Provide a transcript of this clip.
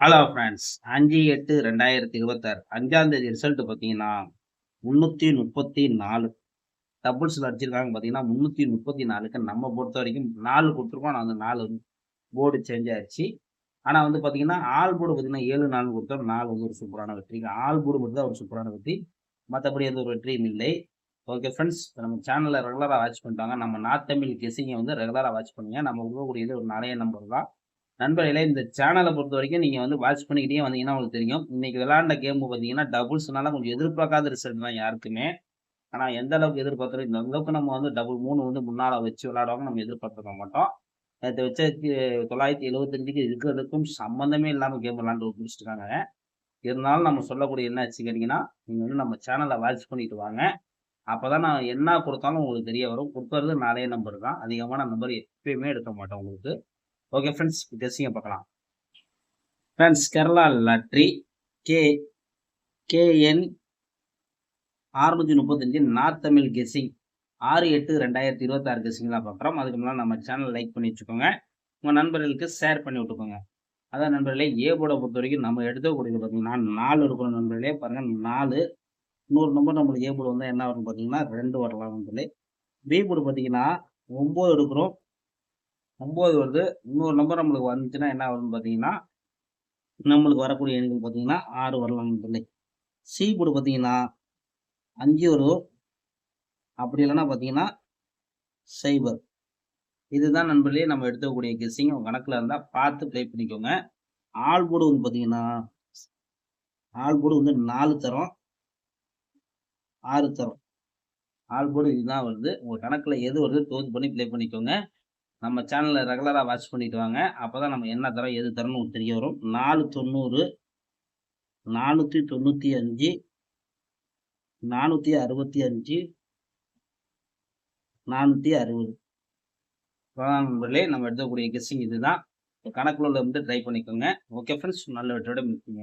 Hello friends, 5/8/2026 5ஆம் தேதி result பார்த்தீங்கன்னா 334 டபுள்ஸில் அடிச்சிருக்காங்க. பார்த்தீங்கன்னா 334க்கு நம்ம பொறுத்த வரைக்கும் 4 கொடுத்துருக்கோம். ஆனால் அந்த 4 போர்டு சேஞ்ச் ஆயிடுச்சு. ஆனால் வந்து பார்த்தீங்கன்னா ஆல் போர்டு பார்த்தீங்கன்னா 7-4 கொடுத்தோம். 4 வந்து ஒரு சூப்பரான வெற்றி. ஆல் போர்டு மட்டும் தான் ஒரு சூப்பரான வெற்றி, மற்றபடி எந்த ஒரு வெற்றியும் இல்லை. ஓகே ஃப்ரெண்ட்ஸ், நம்ம சேனலில் ரெகுலராக வாட்ச் பண்ணிட்டாங்க. நம்ம நார்த் தமிழ் கெஸிங்கை வந்து ரெகுலராக வாட்ச் பண்ணுங்க. நம்ம கொடுக்கக்கூடியது ஒரு நிறைய நம்பர் தான். நண்பர்களே, இந்த சேனலை பொறுத்த வரைக்கும் நீங்கள் வந்து வாட்ச் பண்ணிக்கிட்டே வந்தீங்கன்னா உங்களுக்கு தெரியும். இன்னைக்கு விளையாண்ட கேம் பார்த்தீங்கன்னா டபுள்ஸ்னால கொஞ்சம் எதிர்பார்க்காத ரிசல்ட் தான் யாருக்குமே. ஆனால் எந்த அளவுக்கு எதிர்பார்க்குறோம், இந்த அளவுக்கு நம்ம வந்து டபுள் 3 வந்து முன்னால் வச்சு விளையாடுவாங்க நம்ம எதிர்பார்த்துக்க மாட்டோம். நேற்று வச்ச 975க்கு இருக்கிறதுக்கும் சம்மந்தமே இல்லாமல் கேம் விளையாண்டு முடிச்சுட்டாங்க. இருந்தாலும் நம்ம சொல்லக்கூடிய என்ன ஆச்சு கேட்டிங்கன்னா, நீங்கள் வந்து நம்ம சேனலை வாட்ச் பண்ணிட்டு வாங்க. அப்போ தான் நான் என்ன கொடுத்தாலும் உங்களுக்கு தெரிய வரும். கொடுக்கறது 4 நம்பர் தான், அதிகமான நம்பர் எப்பயுமே எடுக்க மாட்டோம் உங்களுக்கு. ஓகே ஃப்ரெண்ட்ஸ், கெஸ்ஸிங்கை பார்க்கலாம். Friends, Kerala lottery KN 635 north Tamil guessing 6/8/2026 கெஸ்ஸிங்லாம் பார்க்குறோம். அதுக்கு முன்னாடி நம்ம சேனல் லைக் பண்ணி வச்சுக்கோங்க. உங்கள் நண்பர்களுக்கு ஷேர் பண்ணி விட்டுக்கோங்க. அதான் நண்பர்களே, ஏ போர்டை பொறுத்த வரைக்கும் நம்ம எடுத்துக்கூடியது பார்த்தீங்கன்னா 4 இருக்கணும் நண்பர்களே. பாருங்கள், 4 இன்னொரு நம்பர் நம்மளுக்கு ஏ போர்டு வந்தால் என்ன வரும்னு பார்த்தீங்கன்னா 2 வரலாம் நண்பர்களே. பி போர்டு பார்த்தீங்கன்னா 9 எடுக்கிறோம், 9 வருது. இன்னொரு நம்பர் நம்மளுக்கு வந்துச்சுன்னா என்ன வரும்னு பார்த்தீங்கன்னா நம்மளுக்கு வரக்கூடிய எண்கள் பார்த்தீங்கன்னா 6 வரலாம் நண்பர்களே. சி போர்டு பார்த்தீங்கன்னா 5 வரும், அப்படி இல்லைன்னா பார்த்தீங்கன்னா 0. இதுதான் நண்பர்களே நம்ம எடுத்துக்கக்கூடிய கெஸ்ஸிங். உங்கள் கணக்கில் இருந்தால் பார்த்து ப்ளே பண்ணிக்கோங்க. ஆல் போர்டு வந்து பார்த்தீங்கன்னா ஆல் போர்டு வந்து 4 தரோம், 6 தரோம். ஆல் போர்டு இதுதான் வருது. உங்கள் கணக்கில் எது வருது தோது பண்ணி ப்ளே பண்ணிக்கோங்க. நம்ம சேனலில் ரெகுலராக வாட்ச் பண்ணிட்டு வாங்க. அப்போ தான் நம்ம என்ன தரோம் எது தரோம்னு உங்களுக்கு தெரிய வரும். 490, 495, 465, 460. நண்பர்களே, நம்ம எடுக்கக்கூடிய கெஸ்ஸிங் இதுதான். கணக்குள்ள வந்து ட்ரை பண்ணிக்கோங்க. ஓகே ஃப்ரெண்ட்ஸ், நல்ல வெற்றியோட மீட்பீங்க.